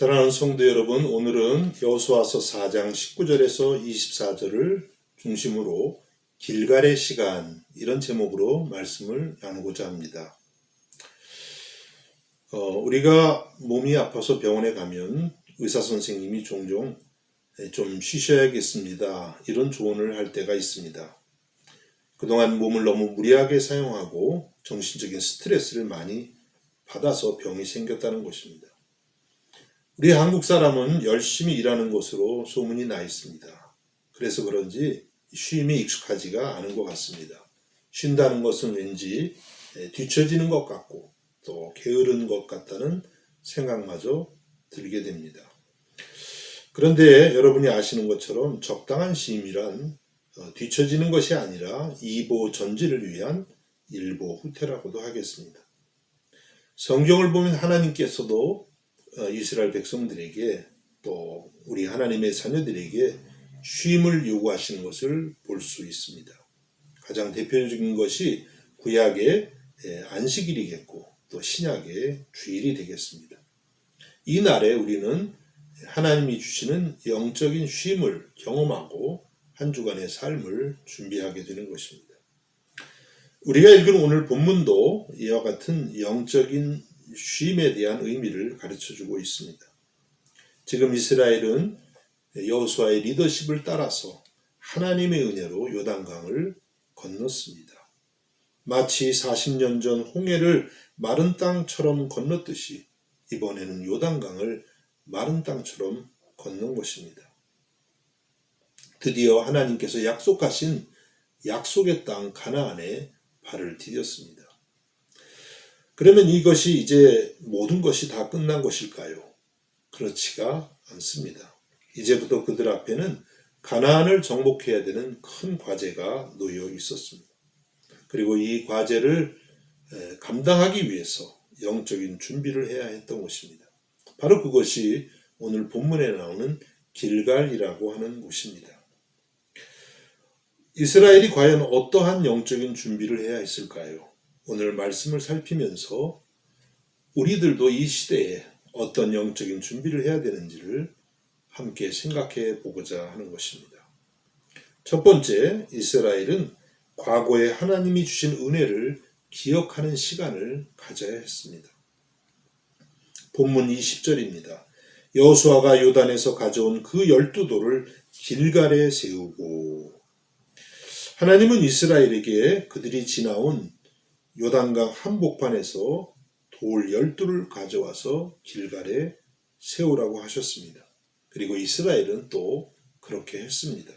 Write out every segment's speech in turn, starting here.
사랑하는 성도 여러분, 오늘은 여호수아서 4장 19절에서 24절을 중심으로 길갈의 시간, 이런 제목으로 말씀을 나누고자 합니다. 우리가 몸이 아파서 병원에 가면 의사 선생님이 종종 좀 쉬셔야겠습니다, 이런 조언을 할 때가 있습니다. 그동안 몸을 너무 무리하게 사용하고 정신적인 스트레스를 많이 받아서 병이 생겼다는 것입니다. 우리 한국 사람은 열심히 일하는 것으로 소문이 나 있습니다. 그래서 그런지 쉼이 익숙하지가 않은 것 같습니다. 쉰다는 것은 왠지 뒤처지는 것 같고 또 게으른 것 같다는 생각마저 들게 됩니다. 그런데 여러분이 아시는 것처럼 적당한 쉼이란 뒤처지는 것이 아니라 이보전지를 위한 일보후퇴라고도 하겠습니다. 성경을 보면 하나님께서도 이스라엘 백성들에게 또 우리 하나님의 자녀들에게 쉼을 요구하시는 것을 볼 수 있습니다. 가장 대표적인 것이 구약의 안식일이겠고 또 신약의 주일이 되겠습니다. 이 날에 우리는 하나님이 주시는 영적인 쉼을 경험하고 한 주간의 삶을 준비하게 되는 것입니다. 우리가 읽은 오늘 본문도 이와 같은 영적인 쉼에 대한 의미를 가르쳐주고 있습니다. 지금 이스라엘은 여호수아의 리더십을 따라서 하나님의 은혜로 요단강을 건넜습니다. 마치 40년 전 홍해를 마른 땅처럼 건넜듯이 이번에는 요단강을 마른 땅처럼 건넌 것입니다. 드디어 하나님께서 약속하신 약속의 땅 가나안에 발을 디뎠습니다. 그러면 이것이 이제 모든 것이 다 끝난 것일까요? 그렇지가 않습니다. 이제부터 그들 앞에는 가나안을 정복해야 되는 큰 과제가 놓여 있었습니다. 그리고 이 과제를 감당하기 위해서 영적인 준비를 해야 했던 것입니다. 바로 그것이 오늘 본문에 나오는 길갈이라고 하는 곳입니다. 이스라엘이 과연 어떠한 영적인 준비를 해야 했을까요? 오늘 말씀을 살피면서 우리들도 이 시대에 어떤 영적인 준비를 해야 되는지를 함께 생각해 보고자 하는 것입니다. 첫 번째, 이스라엘은 과거에 하나님이 주신 은혜를 기억하는 시간을 가져야 했습니다. 본문 20절입니다. 여호수아가 요단에서 가져온 그 12돌을 길갈에 세우고, 하나님은 이스라엘에게 그들이 지나온 요단강 한복판에서 돌 12돌을 가져와서 길갈에 세우라고 하셨습니다. 그리고 이스라엘은 또 그렇게 했습니다.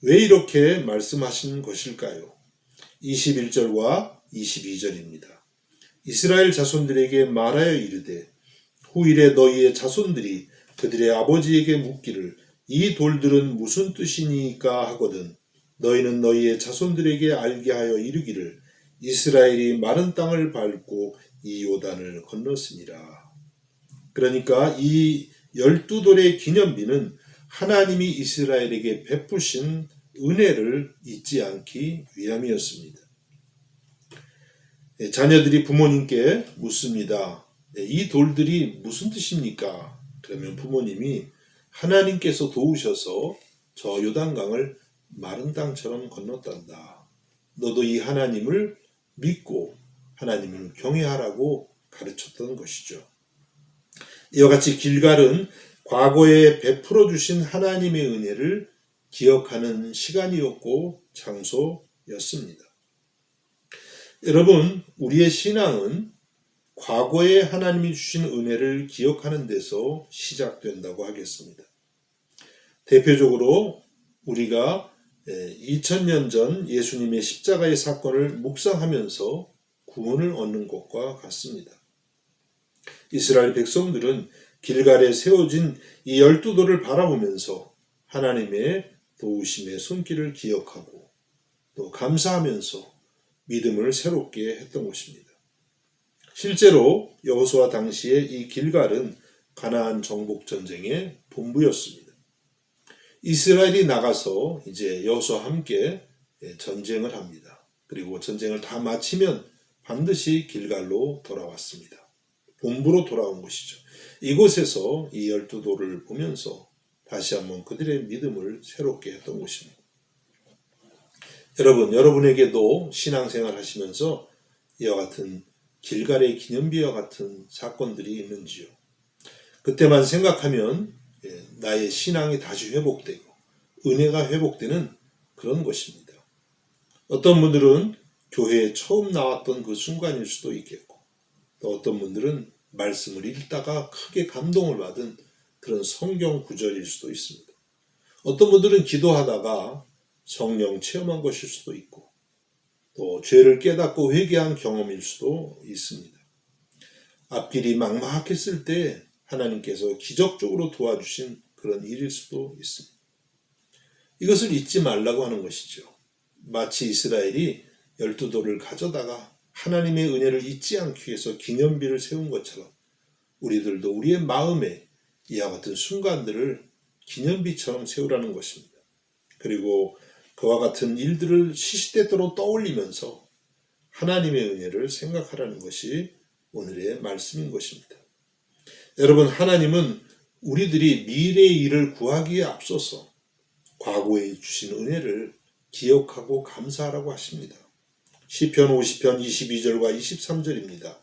왜 이렇게 말씀하신 것일까요? 21절과 22절입니다. 이스라엘 자손들에게 말하여 이르되 후일에 너희의 자손들이 그들의 아버지에게 묻기를 이 돌들은 무슨 뜻이니까 하거든 너희는 너희의 자손들에게 알게 하여 이르기를 이스라엘이 마른 땅을 밟고 이 요단을 건넜습니다. 그러니까 이 12돌의 기념비는 하나님이 이스라엘에게 베푸신 은혜를 잊지 않기 위함이었습니다. 자녀들이 부모님께 묻습니다. 이 돌들이 무슨 뜻입니까? 그러면 부모님이 하나님께서 도우셔서 저 요단강을 마른 땅처럼 건넜단다. 너도 이 하나님을 믿고 하나님을 경외하라고 가르쳤던 것이죠. 이와 같이 길갈은 과거에 베풀어 주신 하나님의 은혜를 기억하는 시간이었고 장소였습니다. 여러분, 우리의 신앙은 과거에 하나님이 주신 은혜를 기억하는 데서 시작된다고 하겠습니다. 대표적으로 우리가 2000년 전 예수님의 십자가의 사건을 묵상하면서 구원을 얻는 것과 같습니다. 이스라엘 백성들은 길갈에 세워진 이 12돌을 바라보면서 하나님의 도우심의 손길을 기억하고 또 감사하면서 믿음을 새롭게 했던 것입니다. 실제로 여호수아 당시에 이 길갈은 가나안 정복 전쟁의 본부였습니다. 이스라엘이 나가서 이제 여호수아와 함께 전쟁을 합니다. 그리고 전쟁을 다 마치면 반드시 길갈로 돌아왔습니다. 본부로 돌아온 것이죠. 이곳에서 이 12도를 보면서 다시 한번 그들의 믿음을 새롭게 했던 것입니다. 여러분에게도 신앙생활 하시면서 이와 같은 길갈의 기념비와 같은 사건들이 있는지요? 그때만 생각하면 나의 신앙이 다시 회복되고 은혜가 회복되는 그런 것입니다. 어떤 분들은 교회에 처음 나왔던 그 순간일 수도 있겠고, 또 어떤 분들은 말씀을 읽다가 크게 감동을 받은 그런 성경 구절일 수도 있습니다. 어떤 분들은 기도하다가 성령 체험한 것일 수도 있고, 또 죄를 깨닫고 회개한 경험일 수도 있습니다. 앞길이 막막했을 때 하나님께서 기적적으로 도와주신 그런 일일 수도 있습니다. 이것을 잊지 말라고 하는 것이죠. 마치 이스라엘이 12돌을 가져다가 하나님의 은혜를 잊지 않기 위해서 기념비를 세운 것처럼 우리들도 우리의 마음에 이와 같은 순간들을 기념비처럼 세우라는 것입니다. 그리고 그와 같은 일들을 시시때때로 떠올리면서 하나님의 은혜를 생각하라는 것이 오늘의 말씀인 것입니다. 여러분, 하나님은 우리들이 미래의 일을 구하기에 앞서서 과거에 주신 은혜를 기억하고 감사하라고 하십니다. 시편 50편 22절과 23절입니다.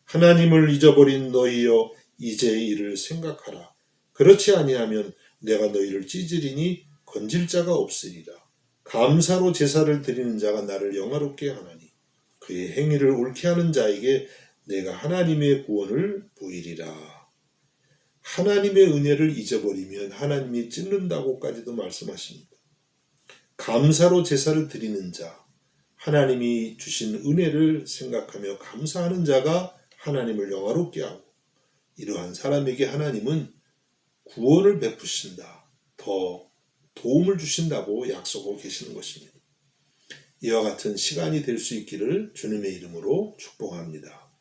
하나님을 잊어버린 너희여 이제의 일을 생각하라. 그렇지 아니하면 내가 너희를 찢으리니 건질 자가 없으리라. 감사로 제사를 드리는 자가 나를 영화롭게 하나니 그의 행위를 옳게 하는 자에게 내가 하나님의 구원을 보이리라. 하나님의 은혜를 잊어버리면 하나님이 찢는다고까지도 말씀하십니다. 감사로 제사를 드리는 자, 하나님이 주신 은혜를 생각하며 감사하는 자가 하나님을 영화롭게 하고, 이러한 사람에게 하나님은 구원을 베푸신다, 더 도움을 주신다고 약속하고 계시는 것입니다. 이와 같은 시간이 될 수 있기를 주님의 이름으로 축복합니다.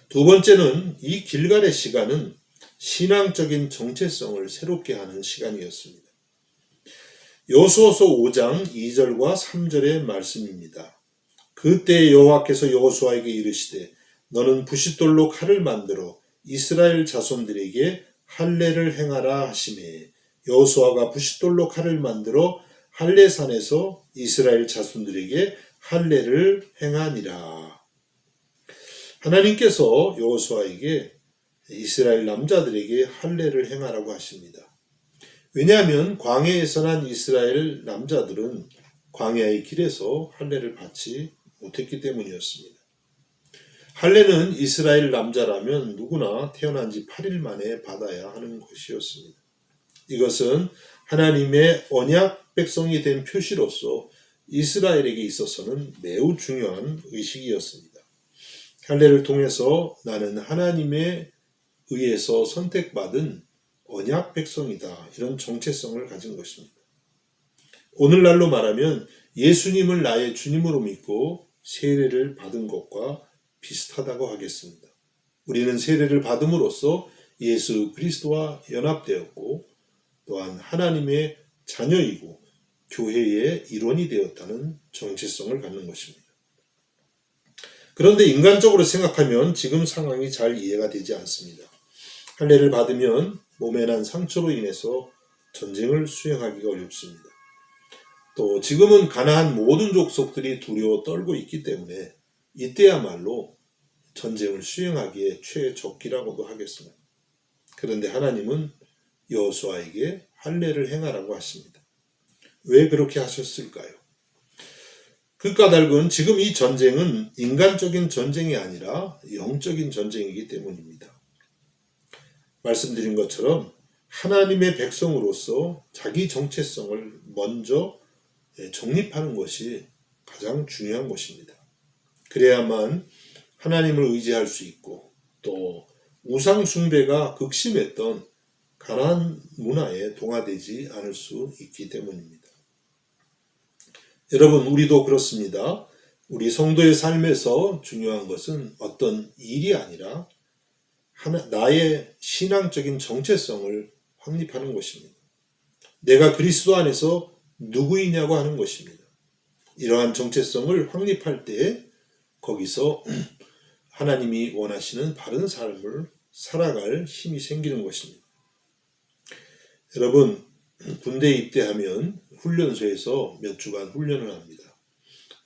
두 번째는 이 길갈의 시간은 신앙적인 정체성을 새롭게 하는 시간이었습니다. 여호수아서 5장 2절과 3절의 말씀입니다. 그때 여호와께서 여호수아에게 이르시되 너는 부싯돌로 칼을 만들어 이스라엘 자손들에게 할례를 행하라 하시매 여호수아가 부싯돌로 칼을 만들어 할례산에서 이스라엘 자손들에게 할례를 행하니라. 하나님께서 여호수아에게 이스라엘 남자들에게 할례를 행하라고 하십니다. 왜냐하면 광야에서 난 이스라엘 남자들은 광야의 길에서 할례를 받지 못했기 때문이었습니다. 할례는 이스라엘 남자라면 누구나 태어난 지 8일 만에 받아야 하는 것이었습니다. 이것은 하나님의 언약 백성이 된 표시로서 이스라엘에게 있어서는 매우 중요한 의식이었습니다. 할례를 통해서 나는 하나님의 의해서 선택받은 언약 백성이다, 이런 정체성을 가진 것입니다. 오늘날로 말하면 예수님을 나의 주님으로 믿고 세례를 받은 것과 비슷하다고 하겠습니다. 우리는 세례를 받음으로써 예수 그리스도와 연합되었고 또한 하나님의 자녀이고 교회의 일원이 되었다는 정체성을 갖는 것입니다. 그런데 인간적으로 생각하면 지금 상황이 잘 이해가 되지 않습니다. 할례를 받으면 몸에 난 상처로 인해서 전쟁을 수행하기가 어렵습니다. 또 지금은 가나안 모든 족속들이 두려워 떨고 있기 때문에 이때야말로 전쟁을 수행하기에 최적기라고도 하겠습니다. 그런데 하나님은 여호수아에게 할례를 행하라고 하십니다. 왜 그렇게 하셨을까요? 그 까닭은 지금 이 전쟁은 인간적인 전쟁이 아니라 영적인 전쟁이기 때문입니다. 말씀드린 것처럼 하나님의 백성으로서 자기 정체성을 먼저 정립하는 것이 가장 중요한 것입니다. 그래야만 하나님을 의지할 수 있고 또 우상 숭배가 극심했던 가나안 문화에 동화되지 않을 수 있기 때문입니다. 여러분, 우리도 그렇습니다. 우리 성도의 삶에서 중요한 것은 어떤 일이 아니라 나의 신앙적인 정체성을 확립하는 것입니다. 내가 그리스도 안에서 누구이냐고 하는 것입니다. 이러한 정체성을 확립할 때 거기서 하나님이 원하시는 바른 삶을 살아갈 힘이 생기는 것입니다. 여러분, 군대에 입대하면 훈련소에서 몇 주간 훈련을 합니다.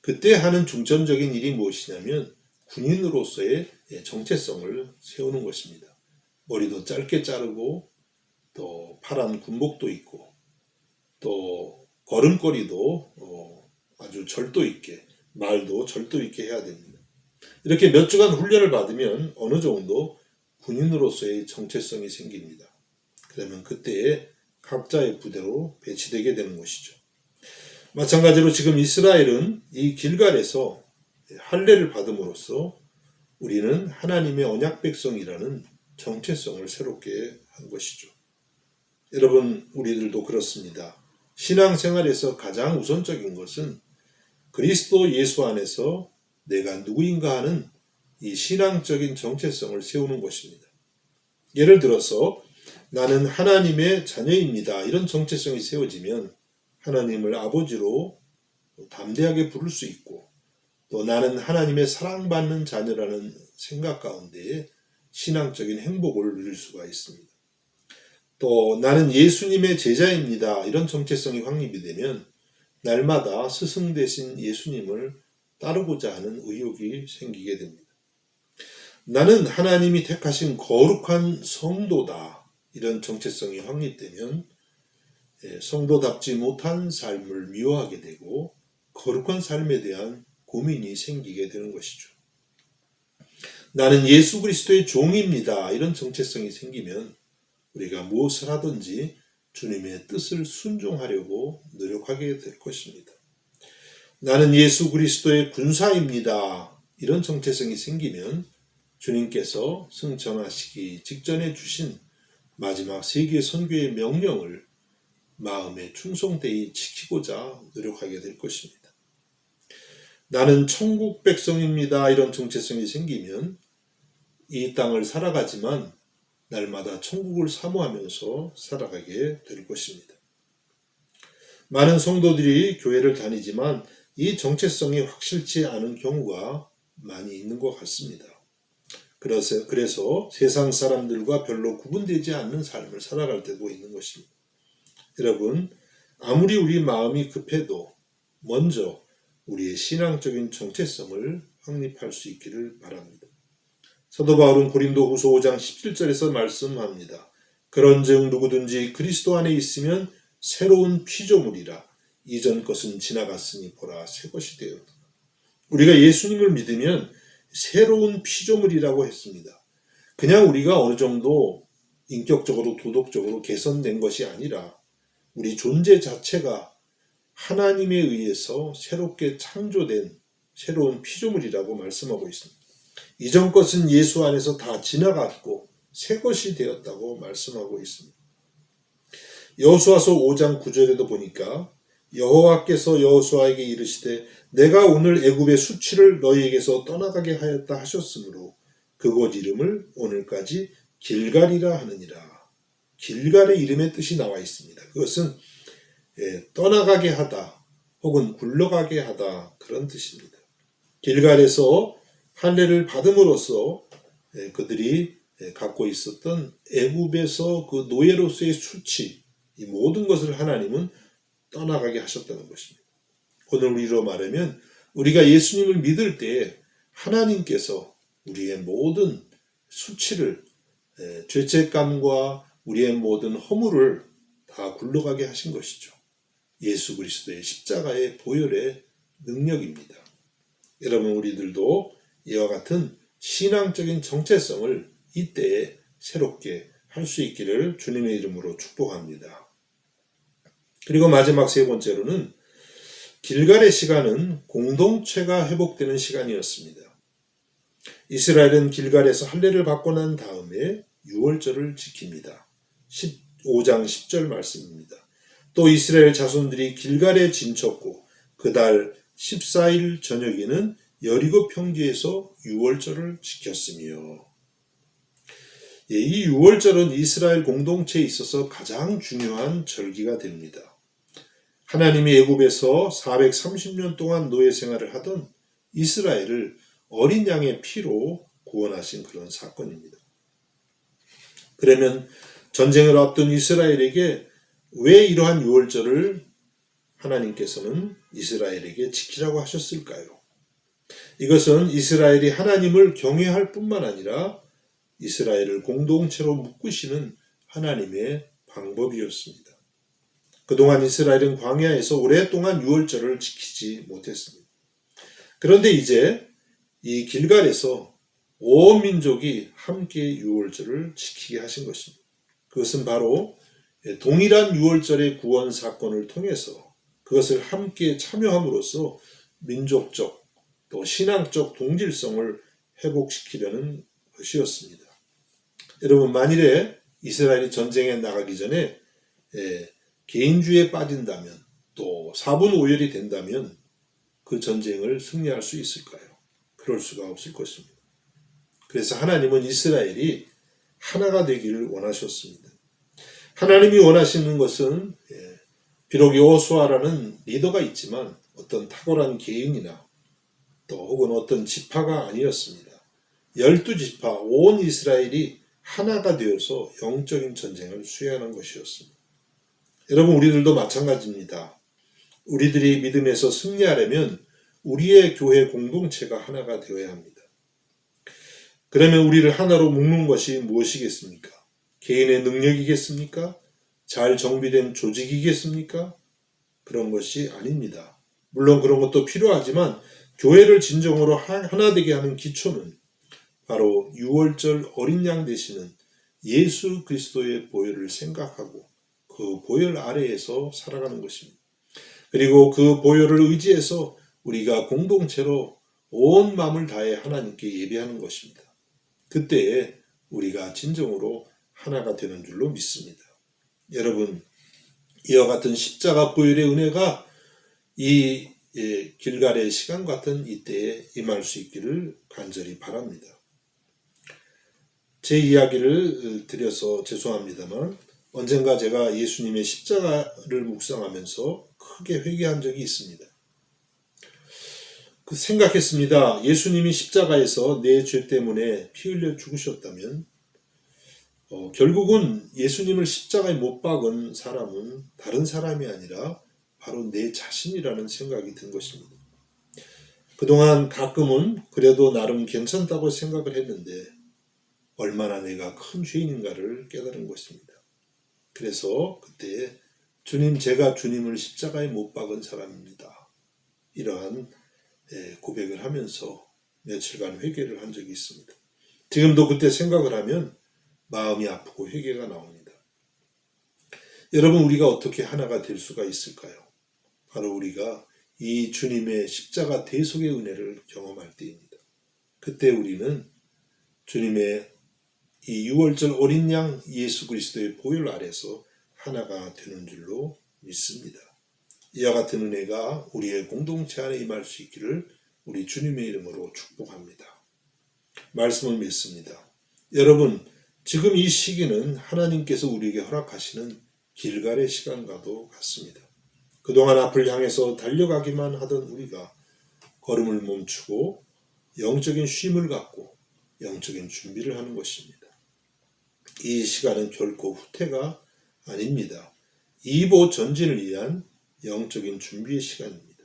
그때 하는 중점적인 일이 무엇이냐면 군인으로서의 정체성을 세우는 것입니다. 머리도 짧게 자르고 또 파란 군복도 입고 또 걸음걸이도 아주 절도 있게, 말도 절도 있게 해야 됩니다. 이렇게 몇 주간 훈련을 받으면 어느 정도 군인으로서의 정체성이 생깁니다. 그러면 그때에 각자의 부대로 배치되게 되는 것이죠. 마찬가지로 지금 이스라엘은 이 길갈에서 할례를 받음으로써 우리는 하나님의 언약 백성이라는 정체성을 새롭게 한 것이죠. 여러분, 우리들도 그렇습니다. 신앙생활에서 가장 우선적인 것은 그리스도 예수 안에서 내가 누구인가 하는 이 신앙적인 정체성을 세우는 것입니다. 예를 들어서 나는 하나님의 자녀입니다. 이런 정체성이 세워지면 하나님을 아버지로 담대하게 부를 수 있고 또 나는 하나님의 사랑받는 자녀라는 생각 가운데 신앙적인 행복을 누릴 수가 있습니다. 또 나는 예수님의 제자입니다. 이런 정체성이 확립이 되면 날마다 스승 되신 예수님을 따르고자 하는 의욕이 생기게 됩니다. 나는 하나님이 택하신 거룩한 성도다. 이런 정체성이 확립되면 성도답지 못한 삶을 미워하게 되고 거룩한 삶에 대한 고민이 생기게 되는 것이죠. 나는 예수 그리스도의 종입니다. 이런 정체성이 생기면 우리가 무엇을 하든지 주님의 뜻을 순종하려고 노력하게 될 것입니다. 나는 예수 그리스도의 군사입니다. 이런 정체성이 생기면 주님께서 승천하시기 직전에 주신 마지막 세계 선교의 명령을 마음에 충성되이 지키고자 노력하게 될 것입니다. 나는 천국 백성입니다. 이런 정체성이 생기면 이 땅을 살아가지만 날마다 천국을 사모하면서 살아가게 될 것입니다. 많은 성도들이 교회를 다니지만 이 정체성이 확실치 않은 경우가 많이 있는 것 같습니다. 그래서 세상 사람들과 별로 구분되지 않는 삶을 살아갈 때도 있는 것입니다. 여러분, 아무리 우리 마음이 급해도 먼저 우리의 신앙적인 정체성을 확립할 수 있기를 바랍니다. 사도 바울은 고린도후서 5장 17절에서 말씀합니다. 그런즉 누구든지 그리스도 안에 있으면 새로운 피조물이라 이전 것은 지나갔으니 보라 새 것이 되었다. 우리가 예수님을 믿으면 새로운 피조물이라고 했습니다. 그냥 우리가 어느 정도 인격적으로 도덕적으로 개선된 것이 아니라 우리 존재 자체가 하나님에 의해서 새롭게 창조된 새로운 피조물이라고 말씀하고 있습니다. 이전 것은 예수 안에서 다 지나갔고 새 것이 되었다고 말씀하고 있습니다. 여호수아서 5장 9절에도 보니까 여호와께서 여호수아에게 이르시되 내가 오늘 애굽의 수치를 너희에게서 떠나가게 하였다 하셨으므로 그곳 이름을 오늘까지 길갈이라 하느니라. 길갈의 이름의 뜻이 나와 있습니다. 그것은 떠나가게 하다 혹은 굴러가게 하다 그런 뜻입니다. 길갈에서 할례를 받음으로써 그들이 갖고 있었던 애굽에서 그 노예로서의 수치 이 모든 것을 하나님은 떠나가게 하셨다는 것입니다. 오늘 우리로 말하면 우리가 예수님을 믿을 때 하나님께서 우리의 모든 수치를 죄책감과 우리의 모든 허물을 다 굴러가게 하신 것이죠. 예수 그리스도의 십자가의 보혈의 능력입니다. 여러분, 우리들도 이와 같은 신앙적인 정체성을 이때에 새롭게 할 수 있기를 주님의 이름으로 축복합니다. 그리고 마지막 세 번째로는 길갈의 시간은 공동체가 회복되는 시간이었습니다. 이스라엘은 길갈에서 할례를 받고 난 다음에 유월절을 지킵니다. 15장 10절 말씀입니다. 또 이스라엘 자손들이 길갈에 진쳤고 그달 14일 저녁에는 여리고 평지에서 유월절을 지켰으며 이 유월절은 이스라엘 공동체에 있어서 가장 중요한 절기가 됩니다. 하나님이 애굽에서 430년 동안 노예 생활을 하던 이스라엘을 어린 양의 피로 구원하신 그런 사건입니다. 그러면 전쟁을 앞둔 이스라엘에게 왜 이러한 유월절을 하나님께서는 이스라엘에게 지키라고 하셨을까요? 이것은 이스라엘이 하나님을 경외할 뿐만 아니라 이스라엘을 공동체로 묶으시는 하나님의 방법이었습니다. 그동안 이스라엘은 광야에서 오랫동안 유월절을 지키지 못했습니다. 그런데 이제 이 길갈에서 온 민족이 함께 유월절을 지키게 하신 것입니다. 그것은 바로 동일한 유월절의 구원 사건을 통해서 그것을 함께 참여함으로써 민족적 또 신앙적 동질성을 회복시키려는 것이었습니다. 여러분, 만일에 이스라엘이 전쟁에 나가기 전에 개인주의에 빠진다면 또 사분오열이 된다면 그 전쟁을 승리할 수 있을까요? 그럴 수가 없을 것입니다. 그래서 하나님은 이스라엘이 하나가 되기를 원하셨습니다. 하나님이 원하시는 것은 비록 여호수아라는 리더가 있지만 어떤 탁월한 개인이나 또 혹은 어떤 지파가 아니었습니다. 12지파 온 이스라엘이 하나가 되어서 영적인 전쟁을 수행하는 것이었습니다. 여러분, 우리들도 마찬가지입니다. 우리들이 믿음에서 승리하려면 우리의 교회 공동체가 하나가 되어야 합니다. 그러면 우리를 하나로 묶는 것이 무엇이겠습니까? 개인의 능력이겠습니까? 잘 정비된 조직이겠습니까? 그런 것이 아닙니다. 물론 그런 것도 필요하지만 교회를 진정으로 하나 되게 하는 기초는 바로 유월절 어린 양 되시는 예수 그리스도의 보혈을 생각하고 그 보혈 아래에서 살아가는 것입니다. 그리고 그 보혈을 의지해서 우리가 공동체로 온 마음을 다해 하나님께 예배하는 것입니다. 그때에 우리가 진정으로 하나가 되는 줄로 믿습니다. 여러분, 이와 같은 십자가 보혈의 은혜가 이 길갈의 시간 같은 이때에 임할 수 있기를 간절히 바랍니다. 제 이야기를 드려서 죄송합니다만 언젠가 제가 예수님의 십자가를 묵상하면서 크게 회개한 적이 있습니다. 생각했습니다. 예수님이 십자가에서 내 죄 때문에 피 흘려 죽으셨다면 결국은 예수님을 십자가에 못 박은 사람은 다른 사람이 아니라 바로 내 자신이라는 생각이 든 것입니다. 그동안 가끔은 그래도 나름 괜찮다고 생각을 했는데 얼마나 내가 큰 죄인인가를 깨달은 것입니다. 그래서 그때 주님, 제가 주님을 십자가에 못 박은 사람입니다. 이러한 고백을 하면서 며칠간 회개를 한 적이 있습니다. 지금도 그때 생각을 하면 마음이 아프고 회개가 나옵니다. 여러분, 우리가 어떻게 하나가 될 수가 있을까요? 바로 우리가 이 주님의 십자가 대속의 은혜를 경험할 때입니다. 그때 우리는 주님의 이 유월절 어린 양 예수 그리스도의 보혈 아래서 하나가 되는 줄로 믿습니다. 이와 같은 은혜가 우리의 공동체 안에 임할 수 있기를 우리 주님의 이름으로 축복합니다. 말씀을 믿습니다. 여러분, 지금 이 시기는 하나님께서 우리에게 허락하시는 길갈의 시간과도 같습니다. 그동안 앞을 향해서 달려가기만 하던 우리가 걸음을 멈추고 영적인 쉼을 갖고 영적인 준비를 하는 것입니다. 이 시간은 결코 후퇴가 아닙니다. 2보 전진을 위한 영적인 준비의 시간입니다.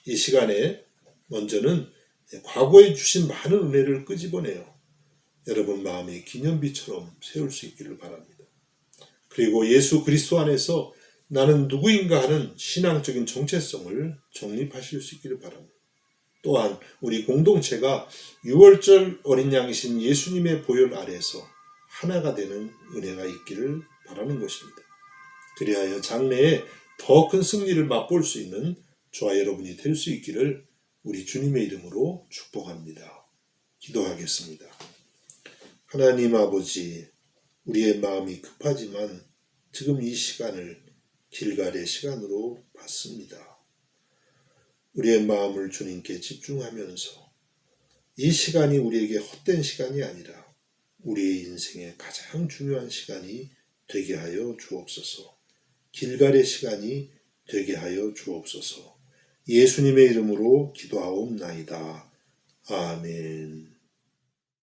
이 시간에 먼저는 과거에 주신 많은 은혜를 끄집어내어 여러분 마음의 기념비처럼 세울 수 있기를 바랍니다. 그리고 예수 그리스도 안에서 나는 누구인가 하는 신앙적인 정체성을 정립하실 수 있기를 바랍니다. 또한 우리 공동체가 유월절 어린 양이신 예수님의 보혈 아래에서 하나가 되는 은혜가 있기를 바라는 것입니다. 그리하여 장래에 더 큰 승리를 맛볼 수 있는 저와 여러분이 될 수 있기를 우리 주님의 이름으로 축복합니다. 기도하겠습니다. 하나님 아버지, 우리의 마음이 급하지만 지금 이 시간을 길갈의 시간으로 받습니다. 우리의 마음을 주님께 집중하면서 이 시간이 우리에게 헛된 시간이 아니라 우리의 인생의 가장 중요한 시간이 되게 하여 주옵소서. 길갈의 시간이 되게 하여 주옵소서. 예수님의 이름으로 기도하옵나이다. 아멘.